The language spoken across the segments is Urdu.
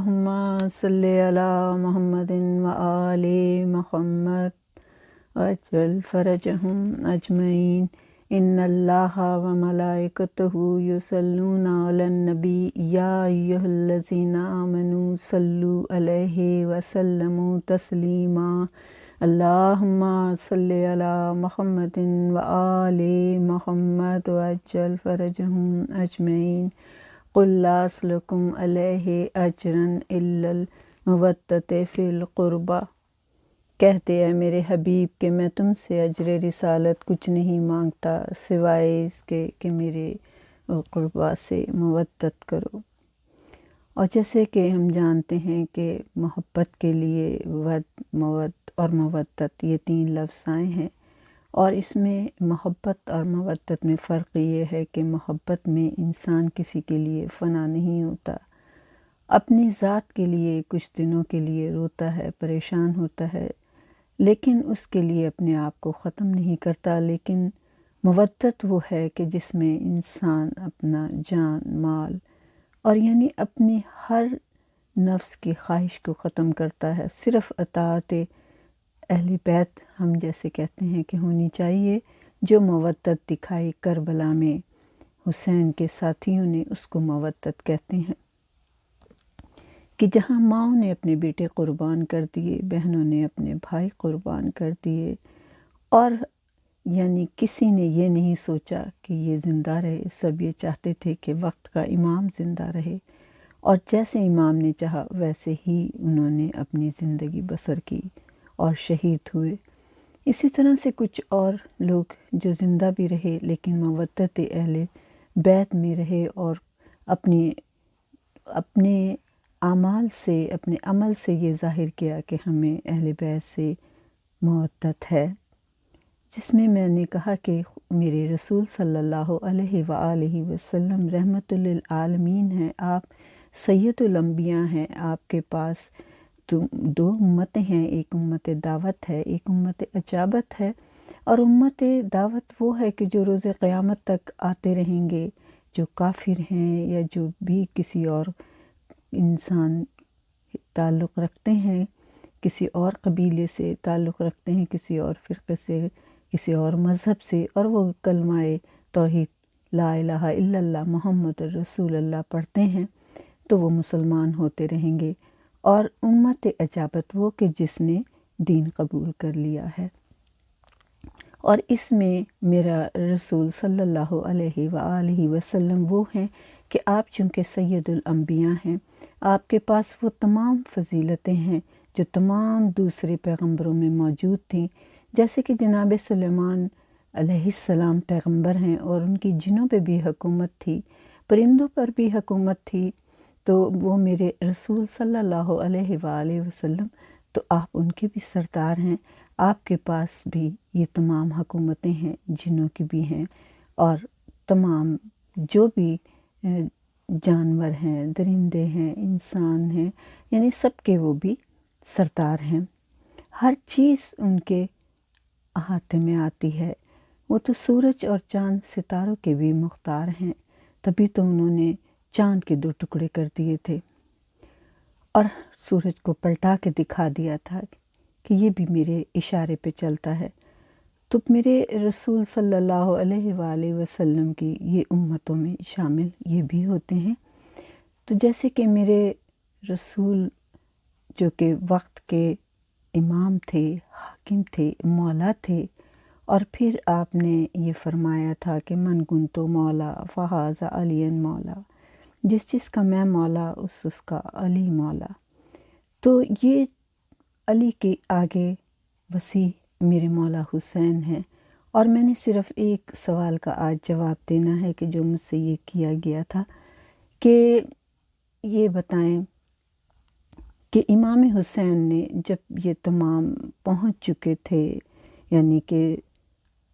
اللہم صلی علی محمد و آل محمد وعجل فرجہم اجمعین ان اللہ و ملائکتہ یصلون علی النبی یا ایھا الذین آمنوا صلوا علیہ وسلموا تسلیما اللہم صلی علی محمد و آل محمد وعجل فرجہم اجمعین قل لا اسلکم علیہ اجرا الا المودۃ فی القربى، کہتے ہیں میرے حبیب کہ میں تم سے اجر رسالت کچھ نہیں مانگتا سوائے اس کے کہ میرے قربا سے مودت کرو۔ اور جیسے کہ ہم جانتے ہیں کہ محبت کے لیے ود، مود اور مودت یہ تین لفظ آئے ہیں، اور اس میں محبت اور مودت میں فرق یہ ہے کہ محبت میں انسان کسی کے لیے فنا نہیں ہوتا، اپنی ذات کے لیے کچھ دنوں کے لیے روتا ہے، پریشان ہوتا ہے، لیکن اس کے لیے اپنے آپ کو ختم نہیں کرتا۔ لیکن مودت وہ ہے کہ جس میں انسان اپنا جان، مال اور یعنی اپنی ہر نفس کی خواہش کو ختم کرتا ہے، صرف اطاعت اہل بیت ہم جیسے کہتے ہیں کہ ہونی چاہیے، جو مودت دکھائی کربلا میں حسین کے ساتھیوں نے، اس کو مودت کہتے ہیں، کہ جہاں ماؤں نے اپنے بیٹے قربان کر دیے، بہنوں نے اپنے بھائی قربان کر دیے، اور یعنی کسی نے یہ نہیں سوچا کہ یہ زندہ رہے، سب یہ چاہتے تھے کہ وقت کا امام زندہ رہے، اور جیسے امام نے چاہا ویسے ہی انہوں نے اپنی زندگی بسر کی اور شہید ہوئے۔ اسی طرح سے کچھ اور لوگ جو زندہ بھی رہے لیکن مودت اہل بیت میں رہے، اور اپنے اعمال سے، اپنے عمل سے یہ ظاہر کیا کہ ہمیں اہل بیت سے مودت ہے، جس میں نے کہا کہ میرے رسول صلی اللہ علیہ وآلہ وسلم رحمت للعالمین ہیں، آپ سید الانبیاء ہیں، آپ کے پاس دو امتیں ہیں، ایک امت دعوت ہے، ایک امت اجابت ہے، اور امت دعوت وہ ہے کہ جو روز قیامت تک آتے رہیں گے، جو کافر ہیں یا جو بھی کسی اور انسان تعلق رکھتے ہیں، کسی اور قبیلے سے تعلق رکھتے ہیں، کسی اور فرقے سے، کسی اور مذہب سے، اور وہ کلمہ توحید لا الہ الا اللہ محمد رسول اللہ پڑھتے ہیں، تو وہ مسلمان ہوتے رہیں گے۔ اور امت اجابت وہ کہ جس نے دین قبول کر لیا ہے، اور اس میں میرا رسول صلی اللہ علیہ وآلہ وسلم وہ ہیں کہ آپ چونکہ سید الانبیاء ہیں، آپ کے پاس وہ تمام فضیلتیں ہیں جو تمام دوسرے پیغمبروں میں موجود تھیں، جیسے کہ جناب سلیمان علیہ السلام پیغمبر ہیں اور ان کی جنوں پہ بھی حکومت تھی، پرندوں پر بھی حکومت تھی، تو وہ میرے رسول صلی اللہ علیہ وآلہ وسلم تو آپ ان کے بھی سردار ہیں، آپ کے پاس بھی یہ تمام حکومتیں ہیں، جنوں کی بھی ہیں، اور تمام جو بھی جانور ہیں، درندے ہیں، انسان ہیں، یعنی سب کے وہ بھی سردار ہیں، ہر چیز ان کے احاطے میں آتی ہے، وہ تو سورج اور چاند ستاروں کے بھی مختار ہیں، تبھی تو انہوں نے چاند کے 2 ٹکڑے کر دیے تھے اور سورج کو پلٹا کے دکھا دیا تھا کہ یہ بھی میرے اشارے پہ چلتا ہے۔ تو میرے رسول صلی اللہ علیہ وآلہ وسلم کی یہ امتوں میں شامل یہ بھی ہوتے ہیں۔ تو جیسے کہ میرے رسول جو کہ وقت کے امام تھے، حاکم تھے، مولا تھے، اور پھر آپ نے یہ فرمایا تھا کہ من کنتو مولا فہذا علی مولا، جس کا میں مولا اس کا علی مولا۔ تو یہ علی کے آگے وسیع میرے مولا حسین ہیں، اور میں نے صرف ایک سوال کا آج جواب دینا ہے کہ جو مجھ سے یہ کیا گیا تھا کہ یہ بتائیں کہ امام حسین نے جب یہ تمام پہنچ چکے تھے، یعنی کہ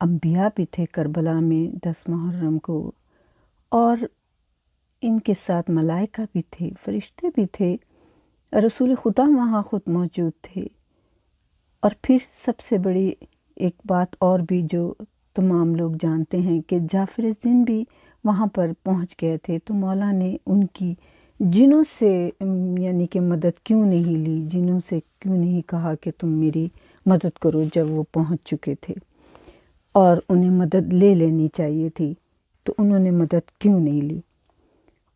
انبیاء بھی تھے کربلا میں 10 محرم کو، اور ان کے ساتھ ملائکہ بھی تھے، فرشتے بھی تھے، رسول خدا وہاں خود موجود تھے، اور پھر سب سے بڑی ایک بات اور بھی جو تمام لوگ جانتے ہیں کہ جعفر زن بھی وہاں پر پہنچ گئے تھے، تو مولا نے ان کی جنوں سے یعنی کہ مدد کیوں نہیں لی، جنوں سے کیوں نہیں کہا کہ تم میری مدد کرو جب وہ پہنچ چکے تھے اور انہیں مدد لے لینی چاہیے تھی، تو انہوں نے مدد کیوں نہیں لی؟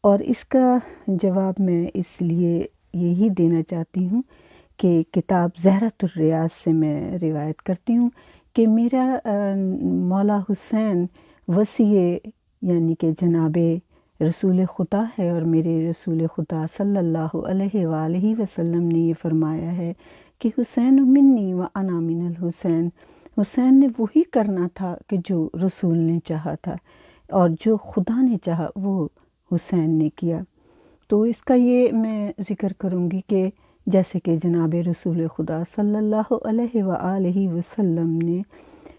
اور اس کا جواب میں اس لیے یہی دینا چاہتی ہوں کہ کتاب زہرۃ الریاض سے میں روایت کرتی ہوں کہ میرا مولا حسین وصی یعنی کہ جناب رسول خدا ہے، اور میرے رسول خدا صلی اللہ علیہ وآلہ وسلم نے یہ فرمایا ہے کہ حسین منی و انا من الحسین، حسین نے وہی کرنا تھا کہ جو رسول نے چاہا تھا، اور جو خدا نے چاہا وہ حسین نے کیا۔ تو اس کا یہ میں ذکر کروں گی کہ جیسے کہ جناب رسول خدا صلی اللہ علیہ وآلہ وسلم نے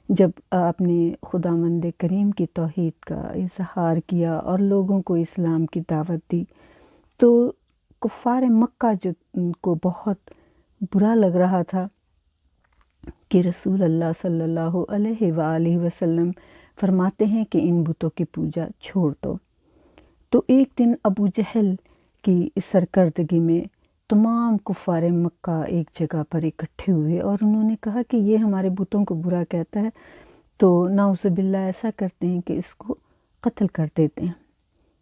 جب اپنے خداوند کریم کی توحید کا اظہار کیا اور لوگوں کو اسلام کی دعوت دی، تو کفار مکہ جو کو بہت برا لگ رہا تھا کہ رسول اللہ صلی اللہ علیہ وآلہ وسلم فرماتے ہیں کہ ان بتوں کی پوجا چھوڑ دو۔ تو ایک دن ابو جہل کی اس سرکردگی میں تمام کفار مکہ ایک جگہ پر اکٹھے ہوئے اور انہوں نے کہا کہ یہ ہمارے بتوں کو برا کہتا ہے، تو نعوذ باللہ ایسا کرتے ہیں کہ اس کو قتل کر دیتے ہیں۔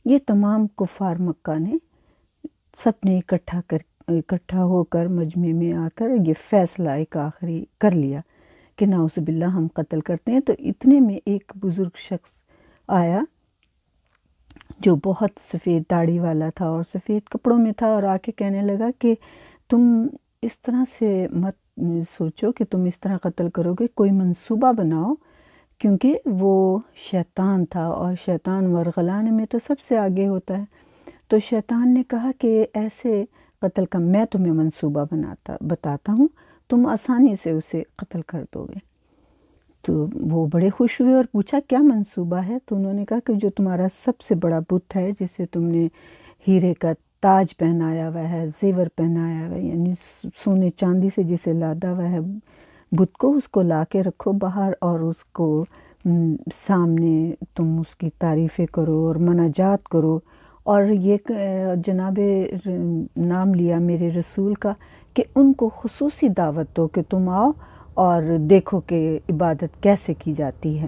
یہ تمام کفار مکہ نے سب نے اکٹھا ہو کر مجمع میں آ کر یہ فیصلہ ایک آخری کر لیا کہ نعوذ باللہ ہم قتل کرتے ہیں۔ تو اتنے میں ایک بزرگ شخص آیا جو بہت سفید داڑھی والا تھا اور سفید کپڑوں میں تھا، اور آ کے کہنے لگا کہ تم اس طرح سے مت سوچو کہ تم اس طرح قتل کرو گے، کوئی منصوبہ بناؤ، کیونکہ وہ شیطان تھا اور شیطان ورغلانے میں تو سب سے آگے ہوتا ہے۔ تو شیطان نے کہا کہ ایسے قتل کا میں تمہیں منصوبہ بتاتا ہوں، تم آسانی سے اسے قتل کر دو گے۔ تو وہ بڑے خوش ہوئے اور پوچھا کیا منصوبہ ہے؟ تو انہوں نے کہا کہ جو تمہارا سب سے بڑا بت ہے، جسے تم نے ہیرے کا تاج پہنایا ہوا ہے، زیور پہنایا ہوا ہے، یعنی سونے چاندی سے جسے لادا ہوا ہے بت کو، اس کو لا کے رکھو باہر اور اس کو سامنے تم اس کی تعریفیں کرو اور مناجات کرو، اور یہ جناب نام لیا میرے رسول کا کہ ان کو خصوصی دعوت دو کہ تم آؤ اور دیکھو کہ عبادت کیسے کی جاتی ہے۔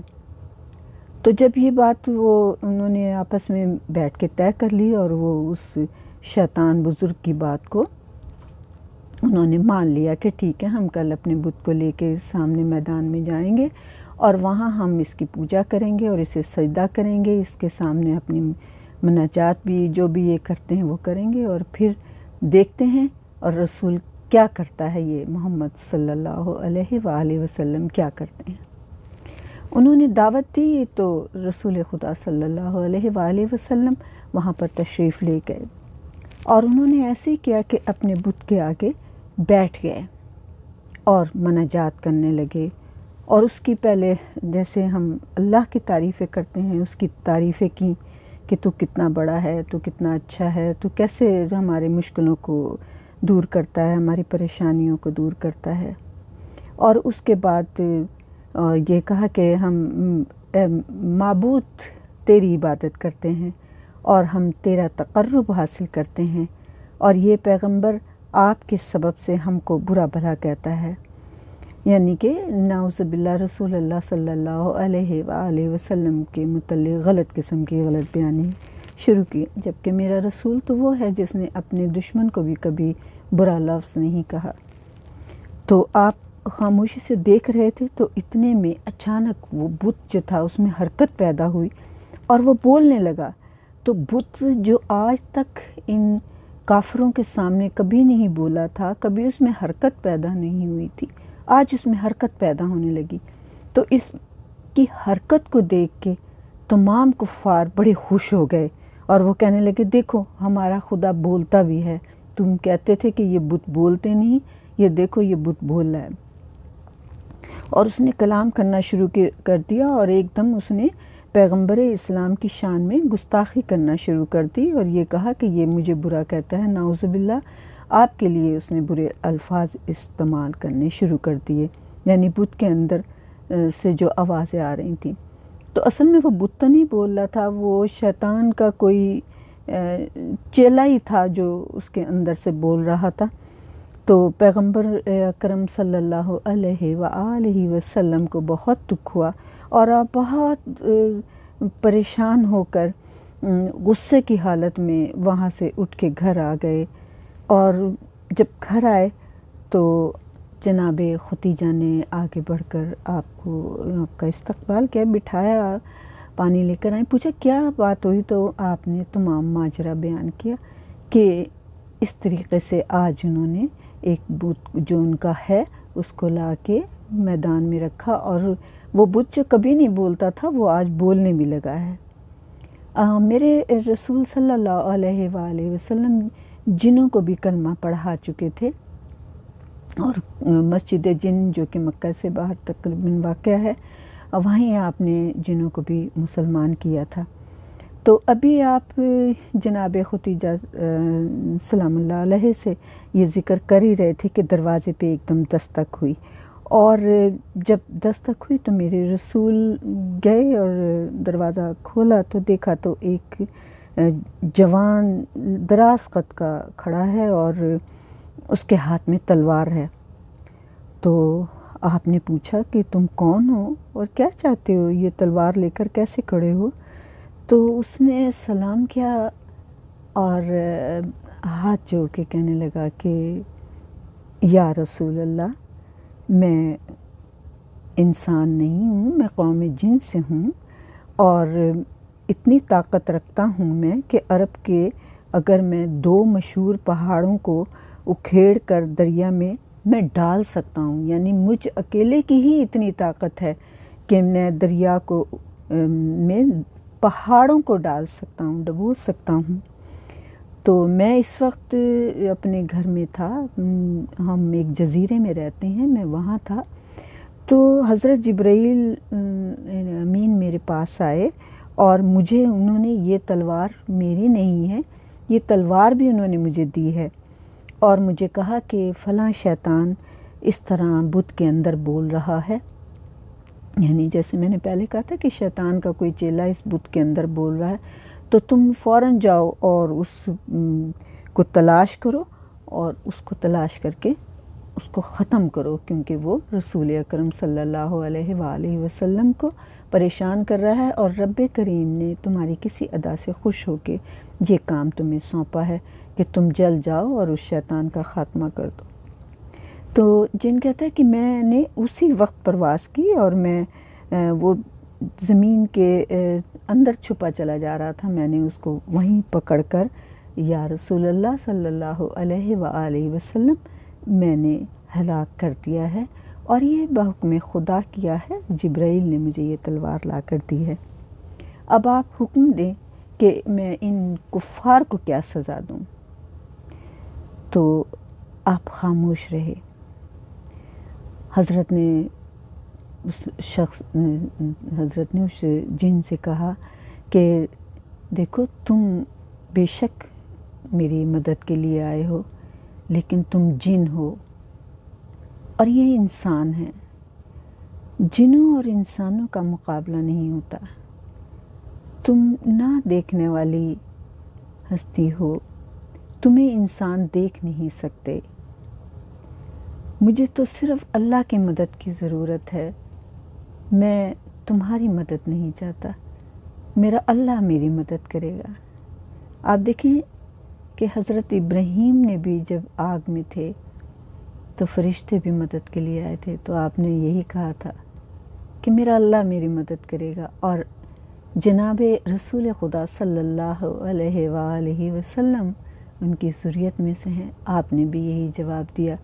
تو جب یہ بات انہوں نے آپس میں بیٹھ کے طے کر لی اور وہ اس شیطان بزرگ کی بات کو انہوں نے مان لیا کہ ٹھیک ہے، ہم کل اپنے بت کو لے کے سامنے میدان میں جائیں گے اور وہاں ہم اس کی پوجا کریں گے اور اسے سجدہ کریں گے، اس کے سامنے اپنی مناجات بھی جو بھی یہ کرتے ہیں وہ کریں گے، اور پھر دیکھتے ہیں اور رسول کیا کرتا ہے، یہ محمد صلی اللہ علیہ وآلہ وسلم کیا کرتے ہیں۔ انہوں نے دعوت دی تو رسول خدا صلی اللہ علیہ وآلہ وسلم وہاں پر تشریف لے گئے، اور انہوں نے ایسے ہی کیا کہ اپنے بت کے آگے بیٹھ گئے اور مناجات کرنے لگے، اور اس کی پہلے جیسے ہم اللہ کی تعریفیں کرتے ہیں اس کی تعریفیں کی کہ تو کتنا بڑا ہے، تو کتنا اچھا ہے، تو کیسے ہمارے مشکلوں کو دور کرتا ہے، ہماری پریشانیوں کو دور کرتا ہے، اور اس کے بعد یہ کہا کہ ہم معبود تیری عبادت کرتے ہیں اور ہم تیرا تقرب حاصل کرتے ہیں، اور یہ پیغمبر آپ کے سبب سے ہم کو برا بھلا کہتا ہے، یعنی کہ نعوذ باللہ رسول اللہ صلی اللہ علیہ وآلہ وسلم کے متعلق غلط قسم کی غلط بیانی شروع کی، جبکہ میرا رسول تو وہ ہے جس نے اپنے دشمن کو بھی کبھی برا لفظ نہیں کہا۔ تو آپ خاموشی سے دیکھ رہے تھے، تو اتنے میں اچانک وہ بت جو تھا اس میں حرکت پیدا ہوئی اور وہ بولنے لگا۔ تو بت جو آج تک ان کافروں کے سامنے کبھی نہیں بولا تھا، کبھی اس میں حرکت پیدا نہیں ہوئی تھی، آج اس میں حرکت پیدا ہونے لگی۔ تو اس کی حرکت کو دیکھ کے تمام کفار بڑے خوش ہو گئے اور وہ کہنے لگے دیکھو ہمارا خدا بولتا بھی ہے، تم کہتے تھے کہ یہ بت بولتے نہیں، یہ دیکھو یہ بت بول رہا ہے۔ اور اس نے کلام کرنا شروع کر دیا، اور ایک دم اس نے پیغمبر اسلام کی شان میں گستاخی کرنا شروع کر دی اور یہ کہا کہ یہ مجھے برا کہتا ہے، نعوذ باللہ۔ آپ کے لیے اس نے برے الفاظ استعمال کرنے شروع کر دیے، یعنی بت کے اندر سے جو آوازیں آ رہی تھیں۔ تو اصل میں وہ بت تو نہیں بول رہا تھا، وہ شیطان کا کوئی چیلا ہی تھا جو اس کے اندر سے بول رہا تھا۔ تو پیغمبر اکرم صلی اللہ علیہ وآلہ وسلم کو بہت دکھ ہوا اور آپ بہت پریشان ہو کر غصے کی حالت میں وہاں سے اٹھ کے گھر آ گئے، اور جب گھر آئے تو جناب ختیجہ نے آگے بڑھ کر آپ کا استقبال کیا، بٹھایا، پانی لے کر آئیں، پوچھا کیا بات ہوئی، تو آپ نے تمام ماجرا بیان کیا کہ اس طریقے سے آج انہوں نے ایک بت جو ان کا ہے اس کو لا کے میدان میں رکھا، اور وہ بت جو کبھی نہیں بولتا تھا وہ آج بولنے بھی لگا ہے۔ میرے رسول صلی اللہ علیہ وآلہ وسلم جنوں کو بھی کلمہ پڑھا چکے تھے، اور مسجد جن جو کہ مکہ سے باہر تقریباً واقع ہے، وہیں آپ نے جنوں کو بھی مسلمان کیا تھا۔ تو ابھی آپ جناب ختیجہ سلام اللہ علیہ سے یہ ذکر کر ہی رہے تھے کہ دروازے پہ ایک دم دستک ہوئی، اور جب دستک ہوئی تو میرے رسول گئے اور دروازہ کھولا تو دیکھا تو ایک جوان دراز قد کا کھڑا ہے اور اس کے ہاتھ میں تلوار ہے۔ تو آپ نے پوچھا کہ تم کون ہو اور کیا چاہتے ہو، یہ تلوار لے کر کیسے کھڑے ہو؟ تو اس نے سلام کیا اور ہاتھ جوڑ کے کہنے لگا کہ یا رسول اللہ، میں انسان نہیں ہوں، میں قوم جن سے ہوں، اور اتنی طاقت رکھتا ہوں میں کہ عرب کے اگر میں 2 مشہور پہاڑوں کو اکھیڑ کر دریا میں ڈال سکتا ہوں، یعنی مجھ اکیلے کی ہی اتنی طاقت ہے کہ میں دریا کو میں پہاڑوں کو ڈال سکتا ہوں، ڈبو سکتا ہوں۔ تو میں اس وقت اپنے گھر میں تھا، ہم ایک جزیرے میں رہتے ہیں، میں وہاں تھا، تو حضرت جبرائیل امین میرے پاس آئے اور مجھے انہوں نے، یہ تلوار میری نہیں ہے، یہ تلوار بھی انہوں نے مجھے دی ہے، اور مجھے کہا کہ فلاں شیطان اس طرح بت کے اندر بول رہا ہے، یعنی جیسے میں نے پہلے کہا تھا کہ شیطان کا کوئی چیلا اس بت کے اندر بول رہا ہے، تو تم فوراً جاؤ اور اس کو تلاش کرو، اور اس کو تلاش کر کے اس کو ختم کرو، کیونکہ وہ رسول اکرم صلی اللہ علیہ وآلہ وسلم کو پریشان کر رہا ہے، اور رب کریم نے تمہاری کسی ادا سے خوش ہو کے یہ کام تمہیں سونپا ہے کہ تم جل جاؤ اور اس شیطان کا خاتمہ کر دو۔ تو جن کہتا ہے کہ میں نے اسی وقت پرواز کی، اور میں وہ زمین کے اندر چھپا چلا جا رہا تھا، میں نے اس کو وہیں پکڑ کر یا رسول اللہ صلی اللہ علیہ وآلہ وسلم میں نے ہلاک کر دیا ہے، اور یہ بحکم خدا کیا ہے، جبرائیل نے مجھے یہ تلوار لا کر دی ہے۔ اب آپ حکم دیں کہ میں ان کفار کو کیا سزا دوں؟ تو آپ خاموش رہے۔ حضرت نے اس جن سے کہا کہ دیکھو، تم بے شک میری مدد کے لیے آئے ہو، لیکن تم جن ہو اور یہ انسان ہے، جنوں اور انسانوں کا مقابلہ نہیں ہوتا، تم نہ دیکھنے والی ہستی ہو، تمہیں انسان دیکھ نہیں سکتے، مجھے تو صرف اللہ کی مدد کی ضرورت ہے، میں تمہاری مدد نہیں چاہتا، میرا اللہ میری مدد کرے گا۔ آپ دیکھیں کہ حضرت ابراہیم نے بھی جب آگ میں تھے تو فرشتے بھی مدد کے لیے آئے تھے، تو آپ نے یہی کہا تھا کہ میرا اللہ میری مدد کرے گا، اور جناب رسول خدا صلی اللہ علیہ وآلہ وسلم ان کی ذریت میں سے ہیں، آپ نے بھی یہی جواب دیا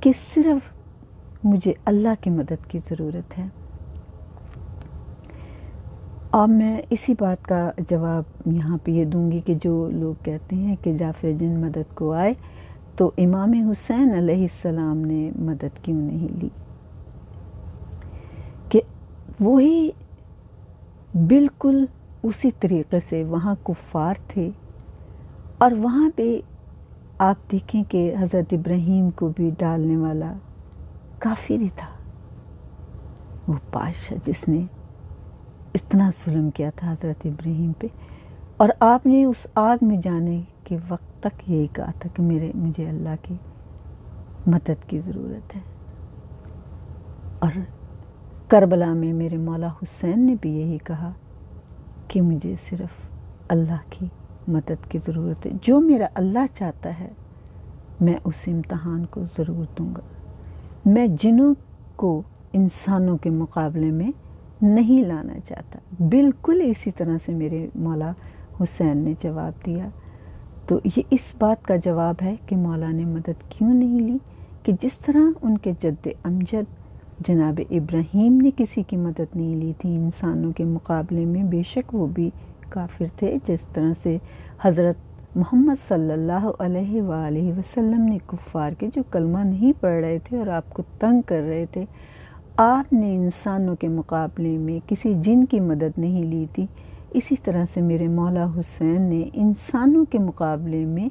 کہ صرف مجھے اللہ کی مدد کی ضرورت ہے۔ اب میں اسی بات کا جواب یہاں پہ یہ دوں گی کہ جو لوگ کہتے ہیں کہ جعفر جن مدد کو آئے تو امام حسین علیہ السلام نے مدد کیوں نہیں لی، کہ وہی بالکل اسی طریقے سے وہاں کفار تھے، اور وہاں پہ آپ دیکھیں کہ حضرت ابراہیم کو بھی ڈالنے والا کافر ہی تھا، وہ بادشاہ جس نے اتنا ظلم کیا تھا حضرت ابراہیم پہ، اور آپ نے اس آگ میں جانے کے وقت تک یہی کہا تھا کہ مجھے اللہ کی مدد کی ضرورت ہے۔ اور کربلا میں میرے مولا حسین نے بھی یہی کہا کہ مجھے صرف اللہ کی مدد کی ضرورت ہے، جو میرا اللہ چاہتا ہے میں اس امتحان کو ضرور دوں گا، میں جنوں کو انسانوں کے مقابلے میں نہیں لانا چاہتا۔ بالکل اسی طرح سے میرے مولا حسین نے جواب دیا۔ تو یہ اس بات کا جواب ہے کہ مولا نے مدد کیوں نہیں لی، کہ جس طرح ان کے جد امجد جناب ابراہیم نے کسی کی مدد نہیں لی تھی انسانوں کے مقابلے میں، بے شک وہ بھی کافر تھے، جس طرح سے حضرت محمد صلی اللہ علیہ وآلہ وسلم نے کفار کے جو کلمہ نہیں پڑھ رہے تھے اور آپ کو تنگ کر رہے تھے، آپ نے انسانوں کے مقابلے میں کسی جن کی مدد نہیں لی تھی، اسی طرح سے میرے مولا حسین نے انسانوں کے مقابلے میں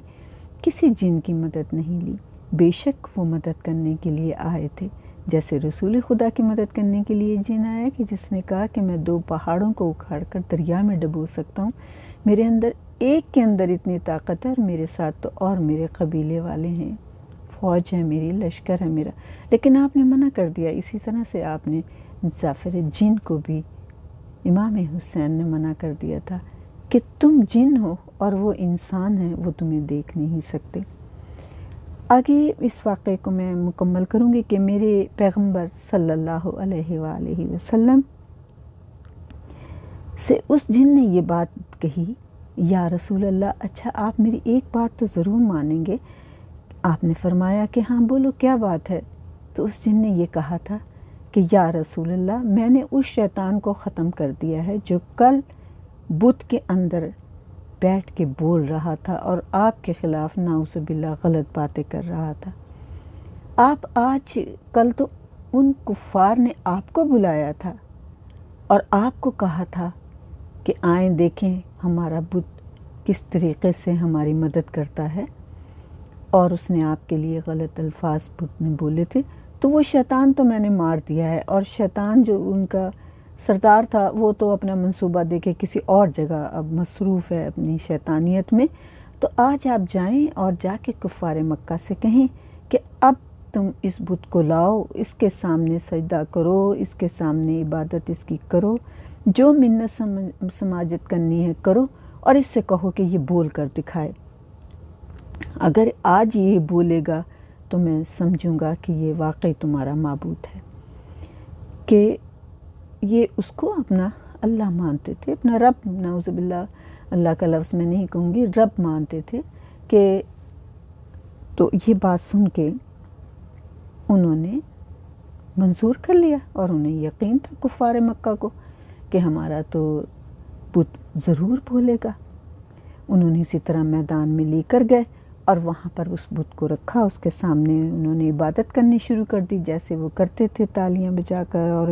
کسی جن کی مدد نہیں لی۔ بے شک وہ مدد کرنے کے لیے آئے تھے، جیسے رسول خدا کی مدد کرنے کے لیے جن آیا کہ جس نے کہا کہ میں 2 پہاڑوں کو اکھاڑ کر دریا میں ڈبو سکتا ہوں، میرے اندر ایک کے اندر اتنی طاقت ہے، اور میرے ساتھ تو اور میرے قبیلے والے ہیں، فوج ہے میری، لشکر ہے میرا، لیکن آپ نے منع کر دیا۔ اسی طرح سے آپ نے مسافر جن کو بھی امام حسین نے منع کر دیا تھا کہ تم جن ہو اور وہ انسان ہیں، وہ تمہیں دیکھ نہیں سکتے۔ آگے اس واقعے کو میں مکمل کروں گی کہ میرے پیغمبر صلی اللہ علیہ وآلہ وسلم سے اس جن نے یہ بات کہی، یا رسول اللہ، اچھا آپ میری ایک بات تو ضرور مانیں گے؟ آپ نے فرمایا کہ ہاں بولو کیا بات ہے؟ تو اس جن نے یہ کہا تھا کہ یا رسول اللہ، میں نے اس شیطان کو ختم کر دیا ہے جو کل بت کے اندر بیٹھ کے بول رہا تھا اور آپ کے خلاف نعوذ باللہ غلط باتیں کر رہا تھا۔ آپ کل تو ان کفار نے آپ کو بلایا تھا اور آپ کو کہا تھا کہ آئیں دیکھیں ہمارا بت کس طریقے سے ہماری مدد کرتا ہے، اور اس نے آپ کے لیے غلط الفاظ بت نے بولے تھے، تو وہ شیطان تو میں نے مار دیا ہے، اور شیطان جو ان کا سردار تھا وہ تو اپنا منصوبہ دے کے کسی اور جگہ اب مصروف ہے اپنی شیطانیت میں۔ تو آج آپ جائیں اور جا کے کفار مکہ سے کہیں کہ اب تم اس بت کو لاؤ، اس کے سامنے سجدہ کرو، اس کے سامنے عبادت اس کی کرو، جو منت سماجت کرنی ہے کرو، اور اس سے کہو کہ یہ بول کر دکھائے۔ اگر آج یہ بولے گا تو میں سمجھوں گا کہ یہ واقعی تمہارا معبود ہے۔ کہ یہ اس کو اپنا اللہ مانتے تھے، اپنا رب، نعوذ باللہ اللہ کا لفظ میں نہیں کہوں گی، رب مانتے تھے کہ تو یہ بات سن کے انہوں نے منظور کر لیا، اور انہیں یقین تھا کفار مکہ کو کہ ہمارا تو بت ضرور بولے گا۔ انہوں نے اسی طرح میدان میں لے کر گئے اور وہاں پر اس بت کو رکھا، اس کے سامنے انہوں نے عبادت کرنی شروع کر دی جیسے وہ کرتے تھے، تالیاں بجا کر، اور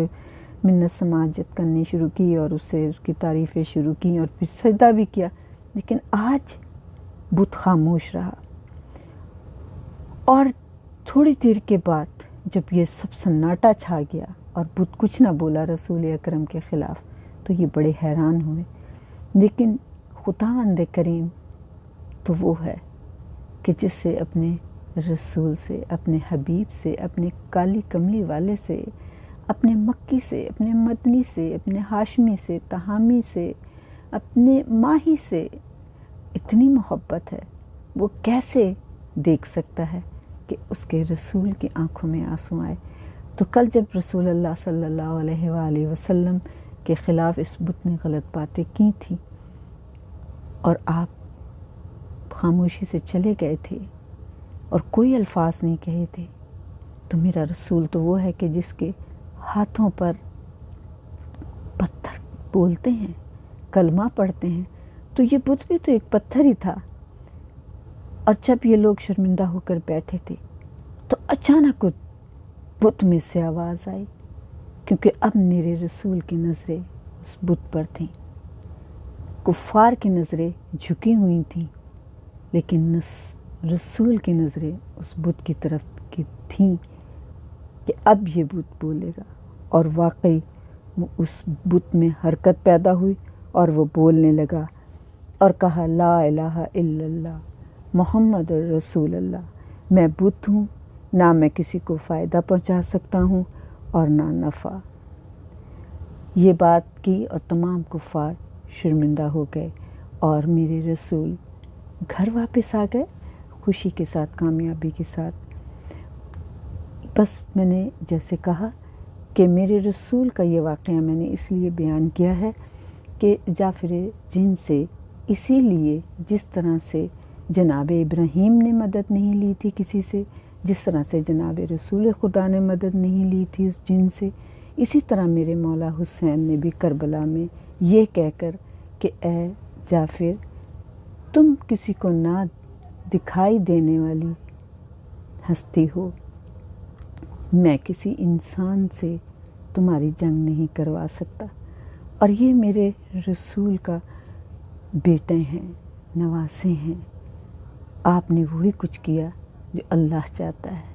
منت سماجت کرنی شروع کی اور اس سے اس کی تعریفیں شروع کی اور پھر سجدہ بھی کیا۔ لیکن آج بت خاموش رہا، اور تھوڑی دیر کے بعد جب یہ سب سناٹا چھا گیا اور بت کچھ نہ بولا رسول اکرم کے خلاف، تو یہ بڑے حیران ہوئے۔ لیکن خداوند کریم تو وہ ہے کہ جس سے اپنے رسول سے، اپنے حبیب سے، اپنے کالی کملی والے سے، اپنے مکی سے، اپنے مدنی سے، اپنے ہاشمی سے، تہامی سے، اپنے ماہی سے اتنی محبت ہے، وہ کیسے دیکھ سکتا ہے کہ اس کے رسول کی آنکھوں میں آنسو آئے؟ تو کل جب رسول اللہ صلی اللہ علیہ وآلہ وسلم کے خلاف اس بت نے غلط باتیں کی تھیں اور آپ خاموشی سے چلے گئے تھے اور کوئی الفاظ نہیں کہے تھے، تو میرا رسول تو وہ ہے کہ جس کے ہاتھوں پر پتھر بولتے ہیں، کلمہ پڑھتے ہیں، تو یہ بت بھی تو ایک پتھر ہی تھا۔ اور جب یہ لوگ شرمندہ ہو کر بیٹھے تھے تو اچانک بت میں سے آواز آئی، کیونکہ اب میرے رسول کی نظریں اس بت پر تھیں، کفار کی نظریں جھکی ہوئی تھیں، لیکن رسول کی نظریں اس بت کی طرف کی تھیں کہ اب یہ بت بولے گا۔ اور واقعی اس بت میں حرکت پیدا ہوئی اور وہ بولنے لگا، اور کہا لا الہ الا اللہ محمد رسول اللہ، میں بت ہوں، نہ میں کسی کو فائدہ پہنچا سکتا ہوں اور نہ نفع۔ یہ بات کی اور تمام کفار شرمندہ ہو گئے اور میرے رسول گھر واپس آ گئے خوشی کے ساتھ، کامیابی کے ساتھ۔ بس میں نے جیسے کہا کہ میرے رسول کا یہ واقعہ میں نے اس لیے بیان کیا ہے کہ جعفر جن سے اسی لیے جس طرح سے جناب ابراہیم نے مدد نہیں لی تھی کسی سے، جس طرح سے جناب رسول خدا نے مدد نہیں لی تھی اس جن سے، اسی طرح میرے مولا حسین نے بھی کربلا میں یہ کہہ کر کہ اے جعفر تم کسی کو نہ دکھائی دینے والی ہستی ہو، میں کسی انسان سے تمہاری جنگ نہیں کروا سکتا، اور یہ میرے رسول کا بیٹے ہیں، نواسے ہیں، آپ نے وہی کچھ کیا جو اللہ چاہتا ہے،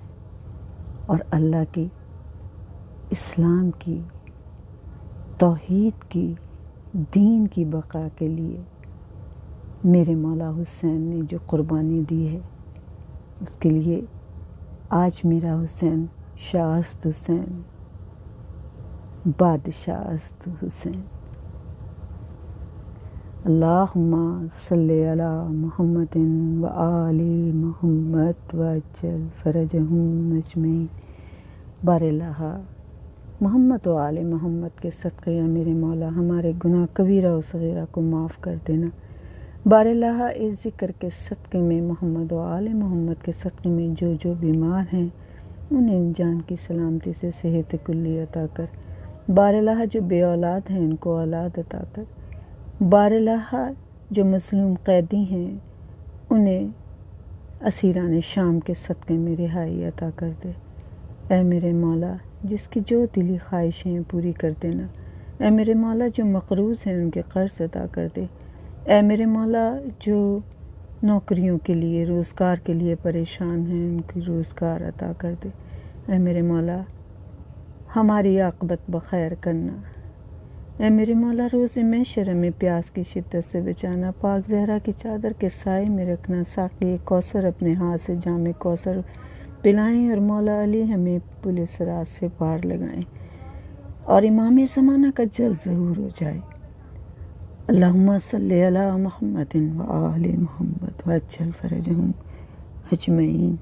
اور اللہ کی اسلام کی، توحید کی، دین کی بقا کے لیے میرے مولا حسین نے جو قربانی دی ہے اس کے لیے آج میرا حسین شاست حسین، بادشاہست حسین۔ اللہم صلی علی محمد و آل محمد وعجل فرجہم اجمعین۔ بار اللہ محمد و آل محمد کے صدقے میرے مولا ہمارے گناہ کبیرہ و صغیرہ کو معاف کر دینا۔ بار اللہ اس ذکر کے صدقے میں، محمد و آل محمد کے صدقے میں جو بیمار ہیں انہیں جان کی سلامتی سے صحت کلی عطا کر۔ بار اللہ جو بے اولاد ہیں ان کو اولاد عطا کر۔ بار اللہ جو مظلوم قیدی ہیں انہیں اسیران شام کے صدقے میں رہائی عطا کر دے۔ اے میرے مولا جس کی جو دلی خواہشیں ہیں پوری کر دینا۔ اے میرے مولا جو مقروض ہیں ان کے قرض ادا کر دے۔ اے میرے مولا جو نوکریوں کے لیے، روزگار کے لیے پریشان ہیں ان کی روزگار عطا کر دے۔ اے میرے مولا ہماری عاقبت بخیر کرنا۔ اے میرے مولا روز محشر میں پیاس کی شدت سے بچانا، پاک زہرا کی چادر کے سائے میں رکھنا، ساقی کوثر اپنے ہاتھ سے جام کوثر پلائیں اور مولا علی ہمیں پل صراط سے پار لگائیں اور امام زمانہ کا جلد ظہور ہو جائے۔ اللہم صلی علی محمد و آل محمد وعجل فرجہم اجمعین۔